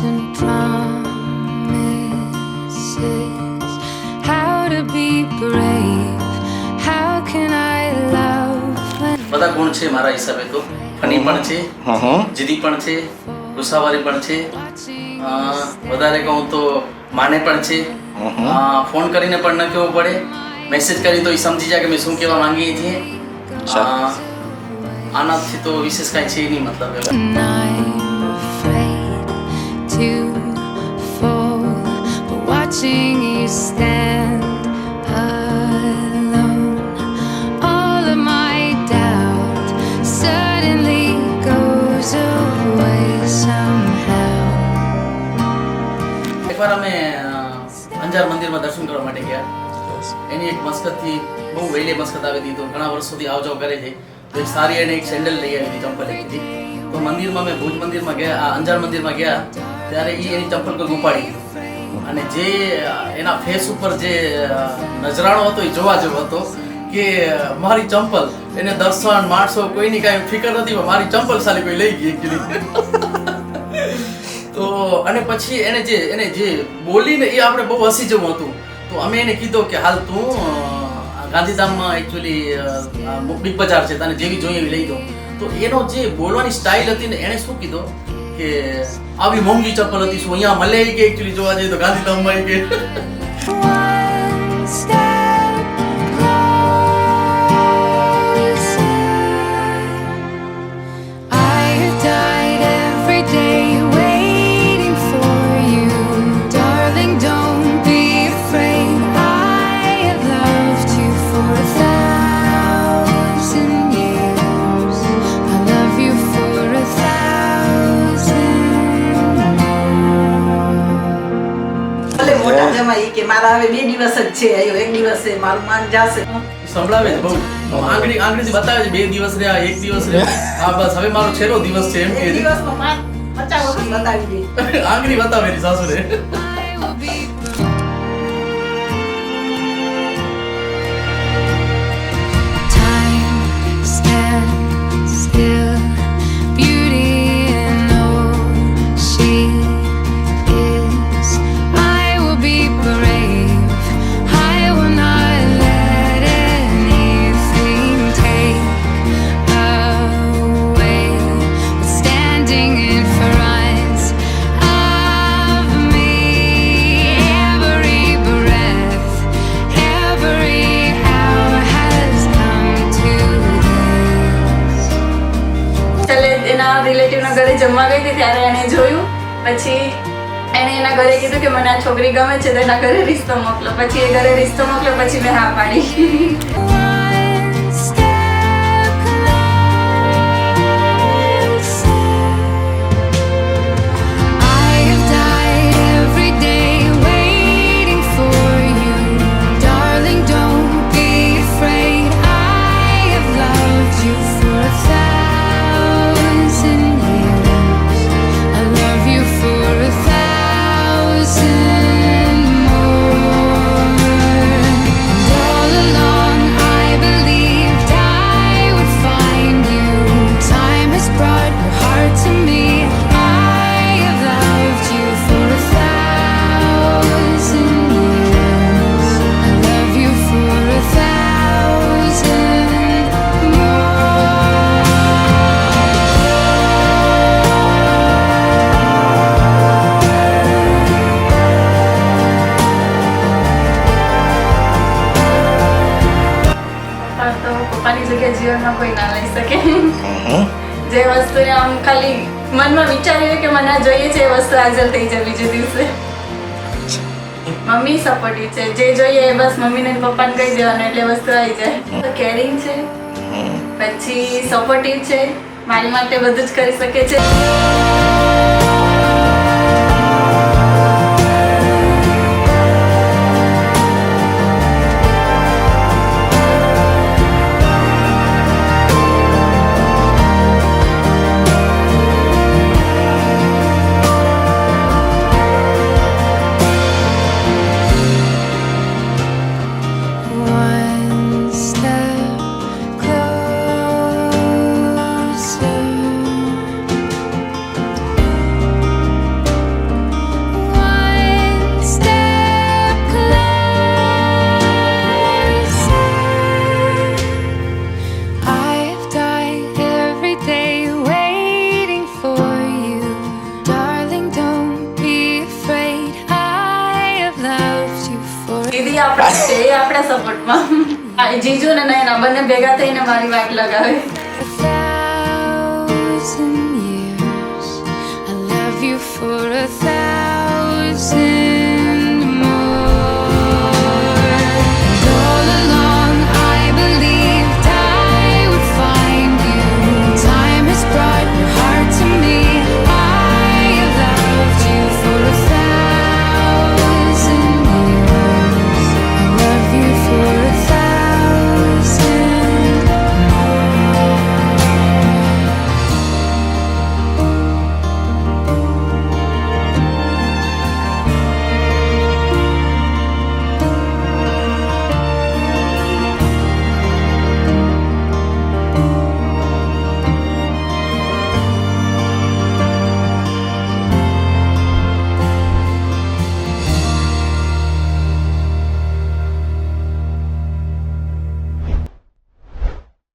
and promises. How to be brave? How can I love when બધા ગુણ છે મારા હિસાબે તો. ફની પણ છે, જીદી પણ છે, ગુસ્સાવાળી પણ છે, વધારે કહું તો માને પણ છે, ફોન કરીને પણ ન કહેવો પડે, મેસેજ કરી તો એ સમજી જાય કે મેં શું કહેવા માંગીએ છીએ. આનાથી તો વિશેષ કાંઈ છે નહીં મતલબ. I'm afraid to fall, but watching you stand alone, all of my doubt suddenly goes away somehow. એકવાર અમે અંજાર મંદિરમાં દર્શન કરવા માટે ગયા. એની એક મસ્કતથી બહુ વહેલી મસ્કત આવી હતી, તો ઘણા વર્ષોથી આવ જાવ કરે છે. તો એક સારી એને એક સેન્ડલ લઈ આવી હતી, ચંપલ લઈ હતી. તો મંદિરમાં મેં ભુજ મંદિરમાં ગયા, અંજાર મંદિરમાં ગયા ત્યારે એ એની ચંપલ કોઈ ઉપાડી અને જે એના ફેસ ઉપર જે નજરાણો હતો એ જોવા જેવો હતો કે મારી ચંપલ એને દર્શન માણસો કોઈની કાંઈ ફિકર નથી, મારી ચંપલ સાલી કોઈ લઈ ગઈ એકચ્યુઅલી. તો અને પછી એને જે બોલીને એ આપણે બહુ હસી જેવું હતું. તો અમે એને કીધું કે હાલ તું ગાંધીધામમાં એકચ્યુઅલી બિગ બજાર છે, તને જેવી જોઈએ એવી લઈ દો. તો એનો જે બોલવાની સ્ટાઇલ હતી ને એણે શું કીધું કે આવી મોંઘી ચપ્પલ હતી, શું અહીંયા મળે કે એકચ્યુઅલી જોવા જઈએ તો ગાંધીધામમાં કે. One step closer. I have died every day waiting for you, darling. Don't be afraid. I have loved you for 1,000 years. I love you for 1,000 ભલે મોટા જમાઈ કે મારા હવે 2 દિવસ જ છે, આયો 1 દિવસ છે, મારું માન જાશે. સંભળાવે છે બહુ, આંગળીથી બતાવે છે 2 દિવસ રહ્યા, 1 દિવસ રહ્યા. હા બસ હવે મારો છેલ્લો દિવસ છે એમ કે 1 દિવસમાં 50 વખત બતાવી દે. આંગળી બતાવે એની સાસુને. I will be time stands still, beauty in all she is. I will be brave. I will not let anything take away what's standing in front of me. Every breath, every hour has come to this. છેલ્લે એના રિલેટિવના ઘરે જમવા ગઈ હતી ત્યારે એને જોયું. પછી એણે એના ઘરે કીધું કે મને આ છોકરી ગમે છે, તો એના ઘરે રિશ્તો મોકલો. પછી એ ઘરે રિશ્તો મોકલ્યો, પછી મેં હા પાડી. One step closer. I have died every day waiting for you, darling. Don't be afraid. I have loved you for 1,000 years. I love you for 1,000 more. And all along I believed I would find you. Time has brought your heart to me. I have loved you for 1,000 years. I love you for 1,000 પણ તો પપ્પાની જગ્યાએ જીવનમાં કોઈ ના લઈ શકે. જે વસ્તુને આમ ખાલી મનમાં વિચાર્યું કે મને આ જોઈએ છે, એ વસ્તુ હાજર થઈ જાય બીજે દિવસે. મમ્મી સપોર્ટિવ છે, જે જોઈએ એ બસ મમ્મીને ને પપ્પાને કહી દેવાનું એટલે વસ્તુ આવી જાય. કેરિંગ છે, પછી સપોર્ટિવ છે, મારી માટે બધું જ કરી શકે છે. આપણા સપોર્ટમાં. જીજુ ને નયના બંને ભેગા થઈને મારી વાટ લગાવે. 1,000 years. I love you for 1,000